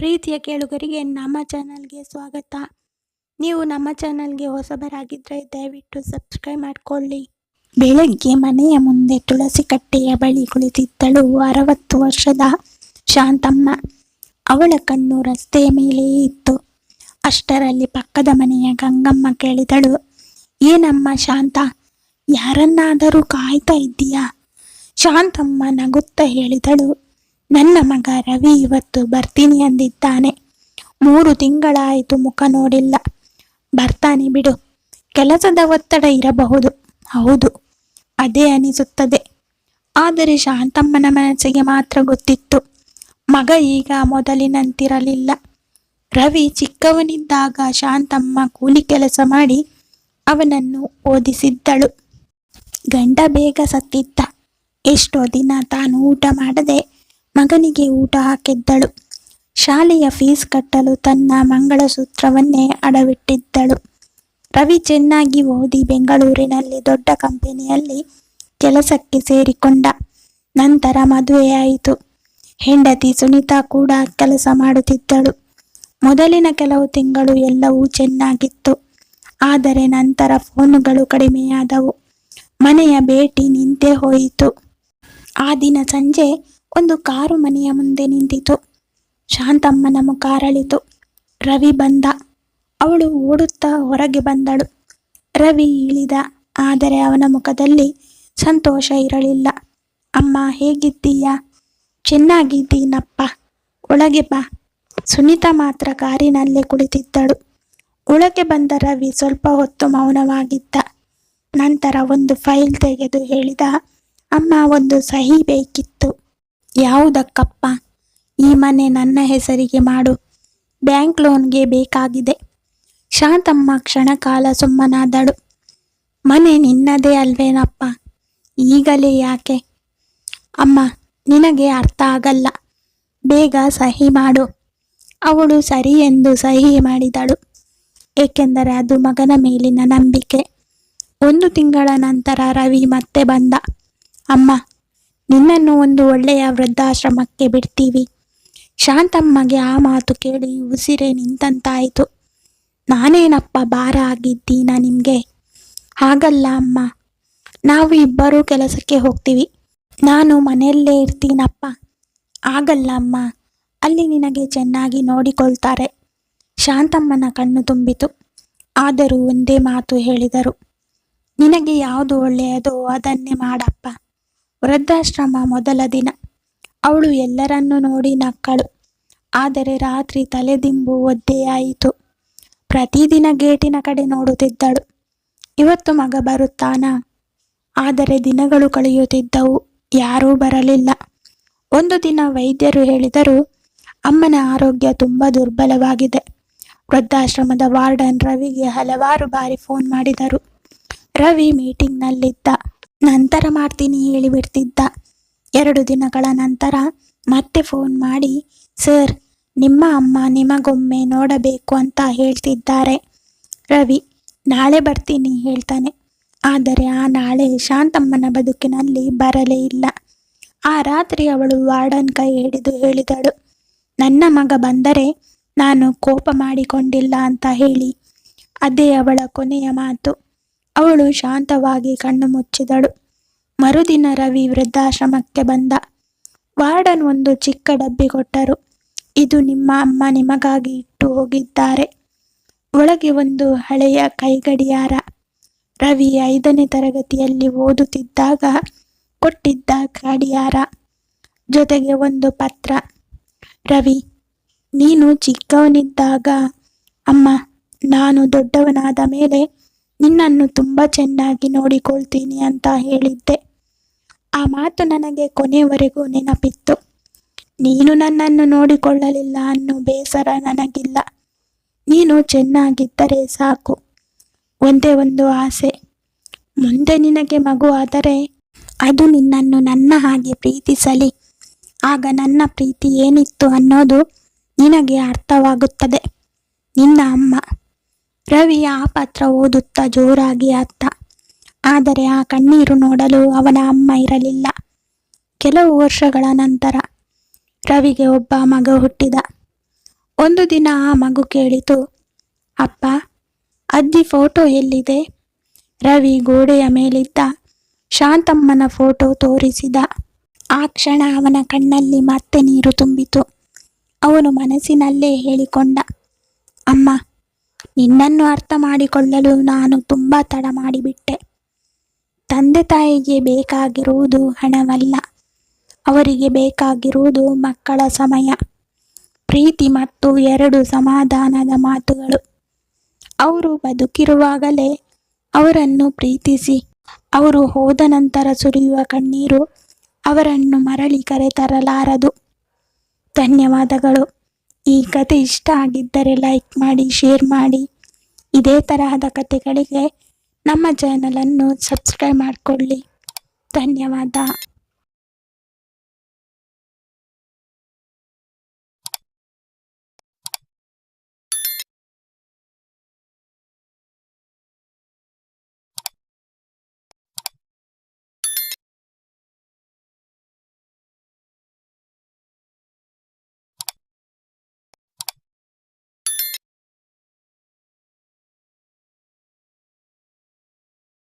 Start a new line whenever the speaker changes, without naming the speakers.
ಪ್ರೀತಿಯ ಕೇಳುಗರಿಗೆ ನಮ್ಮ ಚಾನಲ್ಗೆ ಸ್ವಾಗತ. ನೀವು ನಮ್ಮ ಚಾನಲ್ಗೆ ಹೊಸಬರಾಗಿದ್ದರೆ ದಯವಿಟ್ಟು ಸಬ್ಸ್ಕ್ರೈಬ್ ಮಾಡಿಕೊಳ್ಳಿ. ಬೆಳಗ್ಗೆ ಮನೆಯ ಮುಂದೆ ತುಳಸಿ ಕಟ್ಟೆಯ ಬಳಿ ಕುಳಿತಿದ್ದಳು 60 ವರ್ಷದ ಶಾಂತಮ್ಮ. ಅವಳ ಕಣ್ಣು ರಸ್ತೆಯ ಮೇಲೆಯೇ ಇತ್ತು. ಅಷ್ಟರಲ್ಲಿ ಪಕ್ಕದ ಮನೆಯ ಗಂಗಮ್ಮ ಕೇಳಿದಳು, ಏನಮ್ಮ ಶಾಂತ, ಯಾರನ್ನಾದರೂ ಕಾಯ್ತಾ ಇದ್ದೀಯಾ? ಶಾಂತಮ್ಮ ನಗುತ್ತಾ ಹೇಳಿದಳು, ನನ್ನ ಮಗ ರವಿ ಇವತ್ತು ಬರ್ತೀನಿ ಅಂದಿದ್ದಾನೆ. 3 ತಿಂಗಳಾಯಿತು, ಮುಖ ನೋಡಿಲ್ಲ. ಬರ್ತಾನೆ ಬಿಡು. ಕೆಲಸದ ಒತ್ತಡ ಇರಬಹುದು. ಹೌದು, ಅದೇ ಅನಿಸುತ್ತದೆ. ಆದರೆ ಶಾಂತಮ್ಮನ ಮನಸ್ಸಿಗೆ ಮಾತ್ರ ಗೊತ್ತಿತ್ತು, ಮಗ ಈಗ ಮೊದಲಿನಂತಿರಲಿಲ್ಲ. ರವಿ ಚಿಕ್ಕವನಿದ್ದಾಗ ಶಾಂತಮ್ಮ ಕೂಲಿ ಕೆಲಸ ಮಾಡಿ ಅವನನ್ನು ಓದಿಸಿದ್ದಳು. ಗಂಡ ಬೇಗ ಸತ್ತಿದ್ದ. ಎಷ್ಟೋ ದಿನ ತಾನು ಊಟ ಮಾಡದೆ ಮಗನಿಗೆ ಊಟ ಹಾಕಿದ್ದಳು. ಶಾಲೆಯ ಫೀಸ್ ಕಟ್ಟಲು ತನ್ನ ಮಂಗಳಸೂತ್ರವನ್ನೇ ಅಡವಿಟ್ಟಿದ್ದಳು. ರವಿ ಚೆನ್ನಾಗಿ ಓದಿ ಬೆಂಗಳೂರಿನಲ್ಲಿ ದೊಡ್ಡ ಕಂಪನಿಯಲ್ಲಿ ಕೆಲಸಕ್ಕೆ ಸೇರಿಕೊಂಡ. ನಂತರ ಮದುವೆಯಾಯಿತು. ಹೆಂಡತಿ ಸುನೀತಾ ಕೂಡ ಕೆಲಸ ಮಾಡುತ್ತಿದ್ದಳು. ಮೊದಲಿನ ಕೆಲವು ತಿಂಗಳು ಎಲ್ಲವೂ ಚೆನ್ನಾಗಿತ್ತು. ಆದರೆ ನಂತರ ಫೋನುಗಳು ಕಡಿಮೆಯಾದವು. ಮನೆಯ ಭೇಟಿ ನಿಂತೇ ಹೋಯಿತು. ಆ ದಿನ ಸಂಜೆ ಒಂದು ಕಾರು ಮನೆಯ ಮುಂದೆ ನಿಂತಿತು. ಶಾಂತಮ್ಮನ ಮುಖ ಅರಳಿತು. ರವಿ ಬಂದ. ಅವಳು ಓಡುತ್ತಾ ಹೊರಗೆ ಬಂದಳು. ರವಿ ಇಳಿದ. ಆದರೆ ಅವನ ಮುಖದಲ್ಲಿ ಸಂತೋಷ ಇರಲಿಲ್ಲ. ಅಮ್ಮ, ಹೇಗಿದ್ದೀಯಾ? ಚೆನ್ನಾಗಿದ್ದೀನಪ್ಪ, ಒಳಗೆ ಬಾ. ಸುನೀತಾ ಮಾತ್ರ ಕಾರಿನಲ್ಲೇ ಕುಳಿತಿದ್ದಳು. ಒಳಗೆ ಬಂದ ರವಿ ಸ್ವಲ್ಪ ಹೊತ್ತು ಮೌನವಾಗಿದ್ದ. ನಂತರ ಒಂದು ಫೈಲ್ ತೆಗೆದು ಹೇಳಿದ, ಅಮ್ಮ, ಒಂದು ಸಹಿ ಬೇಕಿತ್ತು. ಯಾವುದಕ್ಕಪ್ಪ? ಈ ಮನೆ ನನ್ನ ಹೆಸರಿಗೆ ಮಾಡು. ಬ್ಯಾಂಕ್ ಲೋನ್ಗೆ ಬೇಕಾಗಿದೆ. ಶಾಂತಮ್ಮ ಕ್ಷಣಕಾಲ ಸುಮ್ಮನಾದಳು. ಮನೆ ನಿನ್ನದೇ ಅಲ್ವೇನಪ್ಪ, ಈಗಲೇ ಯಾಕೆ? ಅಮ್ಮ, ನಿನಗೆ ಅರ್ಥ ಆಗಲ್ಲ. ಬೇಗ ಸಹಿ ಮಾಡು. ಅವಳು ಸರಿ ಎಂದು ಸಹಿ ಮಾಡಿದಳು. ಏಕೆಂದರೆ ಅದು ಮಗನ ಮೇಲಿನ ನಂಬಿಕೆ. 1 ತಿಂಗಳ ನಂತರ ರವಿ ಮತ್ತೆ ಬಂದ. ಅಮ್ಮ, ನಿನ್ನನ್ನು ಒಂದು ಒಳ್ಳೆಯ ವೃದ್ಧಾಶ್ರಮಕ್ಕೆ ಬಿಡ್ತೀವಿ. ಶಾಂತಮ್ಮಗೆ ಆ ಮಾತು ಕೇಳಿ ಉಸಿರೇ ನಿಂತಂತಾಯಿತು. ನಾನೇನಪ್ಪ ಭಾರ ಆಗಿದ್ದೀನ ನಿಮಗೆ? ಹಾಗಲ್ಲ ಅಮ್ಮ, ನಾವು ಇಬ್ಬರೂ ಕೆಲಸಕ್ಕೆ ಹೋಗ್ತೀವಿ. ನಾನು ಮನೆಯಲ್ಲೇ ಇರ್ತೀನಪ್ಪ. ಆಗಲ್ಲ ಅಮ್ಮ, ಅಲ್ಲಿ ನಿನಗೆ ಚೆನ್ನಾಗಿ ನೋಡಿಕೊಳ್ತಾರೆ. ಶಾಂತಮ್ಮನ ಕಣ್ಣು ತುಂಬಿತು. ಆದರೂ ಒಂದೇ ಮಾತು ಹೇಳಿದರು, ನಿನಗೆ ಯಾವುದು ಒಳ್ಳೆಯದೋ ಅದನ್ನೇ ಮಾಡಪ್ಪ. ವೃದ್ಧಾಶ್ರಮ ಮೊದಲ ದಿನ ಅವಳು ಎಲ್ಲರನ್ನೂ ನೋಡಿ ನಕ್ಕಳು. ಆದರೆ ರಾತ್ರಿ ತಲೆದಿಂಬು ಒದ್ದೆಯಾಯಿತು. ಪ್ರತಿದಿನ ಗೇಟಿನ ಕಡೆ ನೋಡುತ್ತಿದ್ದಳು. ಇವತ್ತು ಮಗ ಬರುತ್ತಾನಾ? ಆದರೆ ದಿನಗಳು ಕಳೆಯುತ್ತಿದ್ದವು. ಯಾರೂ ಬರಲಿಲ್ಲ. ಒಂದು ದಿನ ವೈದ್ಯರು ಹೇಳಿದರು, ಅಮ್ಮನ ಆರೋಗ್ಯ ತುಂಬ ದುರ್ಬಲವಾಗಿದೆ. ವೃದ್ಧಾಶ್ರಮದ ವಾರ್ಡನ್ ರವಿಗೆ ಹಲವಾರು ಬಾರಿ ಫೋನ್ ಮಾಡಿದರು. ರವಿ ಮೀಟಿಂಗ್ನಲ್ಲಿದ್ದ. ನಂತರ ಮಾಡ್ತೀನಿ ಹೇಳಿಬಿಡ್ತಿದ್ದ. 2 ದಿನಗಳ ನಂತರ ಮತ್ತೆ ಫೋನ್ ಮಾಡಿ, ಸರ್, ನಿಮ್ಮ ಅಮ್ಮ ನಿಮಗೊಮ್ಮೆ ನೋಡಬೇಕು ಅಂತ ಹೇಳ್ತಿದ್ದಾರೆ. ರವಿ ನಾಳೆ ಬರ್ತೀನಿ ಹೇಳ್ತಾನೆ. ಆದರೆ ಆ ನಾಳೆ ಶಾಂತಮ್ಮನ ಬದುಕಿನಲ್ಲಿ ಬರಲೇ ಇಲ್ಲ. ಆ ರಾತ್ರಿ ಅವಳು ವಾರ್ಡನ್ ಕೈ ಹಿಡಿದು ಹೇಳಿದಳು, ನನ್ನ ಮಗ ಬಂದರೆ ನಾನು ಕೋಪ ಮಾಡಿಕೊಂಡಿಲ್ಲ ಅಂತ ಹೇಳಿ. ಅದೇ ಅವಳ ಕೊನೆಯ ಮಾತು. ಅವಳು ಶಾಂತವಾಗಿ ಕಣ್ಣು ಮುಚ್ಚಿದಳು. ಮರುದಿನ ರವಿ ವೃದ್ಧಾಶ್ರಮಕ್ಕೆ ಬಂದ. ವಾರ್ಡನ್ ಒಂದು ಚಿಕ್ಕ ಡಬ್ಬಿ ಕೊಟ್ಟರು. ಇದು ನಿಮ್ಮ ಅಮ್ಮ ನಿಮಗಾಗಿ ಇಟ್ಟು ಹೋಗಿದ್ದಾರೆ. ಒಳಗೆ ಒಂದು ಹಳೆಯ ಕೈಗಡಿಯಾರ. ರವಿ 5ನೇ ತರಗತಿಯಲ್ಲಿ ಓದುತ್ತಿದ್ದಾಗ ಕೊಟ್ಟಿದ್ದ ಗಡಿಯಾರ. ಜೊತೆಗೆ ಒಂದು ಪತ್ರ. ರವಿ, ನೀನು ಚಿಕ್ಕವನಿದ್ದಾಗ ಅಮ್ಮ, ನಾನು ದೊಡ್ಡವನಾದ ಮೇಲೆ ನಿನ್ನನ್ನು ತುಂಬ ಚೆನ್ನಾಗಿ ನೋಡಿಕೊಳ್ತೀನಿ ಅಂತ ಹೇಳಿದ್ದೆ. ಆ ಮಾತು ನನಗೆ ಕೊನೆಯವರೆಗೂ ನೆನಪಿತ್ತು. ನೀನು ನನ್ನನ್ನು ನೋಡಿಕೊಳ್ಳಲಿಲ್ಲ ಅನ್ನೋ ಬೇಸರ ನನಗಿಲ್ಲ. ನೀನು ಚೆನ್ನಾಗಿದ್ದರೆ ಸಾಕು. ಒಂದೇ ಒಂದು ಆಸೆ, ಮುಂದೆ ನಿನಗೆ ಮಗು ಆದರೆ ಅದು ನಿನ್ನನ್ನು ನನ್ನ ಹಾಗೆ ಪ್ರೀತಿಸಲಿ. ಆಗ ನನ್ನ ಪ್ರೀತಿ ಏನಿತ್ತು ಅನ್ನೋದು ನಿನಗೆ ಅರ್ಥವಾಗುತ್ತದೆ. ನಿನ್ನ ಅಮ್ಮ. ರವಿ ಆ ಪತ್ರ ಓದುತ್ತಾ ಜೋರಾಗಿ ಅತ್ತ. ಆದರೆ ಆ ಕಣ್ಣೀರು ನೋಡಲು ಅವನ ಅಮ್ಮ ಇರಲಿಲ್ಲ. ಕೆಲವು ವರ್ಷಗಳ ನಂತರ ರವಿಗೆ ಒಬ್ಬ ಮಗ ಹುಟ್ಟಿದ. ಒಂದು ದಿನ ಆ ಮಗು ಕೇಳಿತು, ಅಪ್ಪ, ಅಜ್ಜಿ ಫೋಟೋ ಎಲ್ಲಿದೆ? ರವಿ ಗೋಡೆಯ ಮೇಲಿದ್ದ ಶಾಂತಮ್ಮನ ಫೋಟೋ ತೋರಿಸಿದ. ಆ ಕ್ಷಣ ಅವನ ಕಣ್ಣಲ್ಲಿ ಮತ್ತೆ ನೀರು ತುಂಬಿತು. ಅವನು ಮನಸ್ಸಿನಲ್ಲೇ ಹೇಳಿಕೊಂಡ, ಅಮ್ಮ, ನಿನ್ನನ್ನು ಅರ್ಥ ಮಾಡಿಕೊಳ್ಳಲು ನಾನು ತುಂಬ ತಡ ಮಾಡಿಬಿಟ್ಟೆ. ತಂದೆ ತಾಯಿಗೆ ಬೇಕಾಗಿರುವುದು ಹಣವಲ್ಲ, ಅವರಿಗೆ ಬೇಕಾಗಿರುವುದು ಮಕ್ಕಳ ಸಮಯ, ಪ್ರೀತಿ ಮತ್ತು 2 ಸಮಾಧಾನದ ಮಾತುಗಳು. ಅವರು ಬದುಕಿರುವಾಗಲೇ ಅವರನ್ನು ಪ್ರೀತಿಸಿ. ಅವರು ಹೋದ ನಂತರ ಸುರಿಯುವ ಕಣ್ಣೀರು ಅವರನ್ನು ಮರಳಿ ಕರೆತರಲಾರದು. ಧನ್ಯವಾದಗಳು. ಈ ಕತೆ ಇಷ್ಟ ಆಗಿದ್ದರೆ ಲೈಕ್ ಮಾಡಿ, ಶೇರ್ ಮಾಡಿ. ಇದೇ ತರಹದ ಕತೆಗಳಿಗೆ ನಮ್ಮ ಚಾನಲನ್ನು ಸಬ್ಸ್ಕ್ರೈಬ್ ಮಾಡಿಕೊಳ್ಳಿ. ಧನ್ಯವಾದ.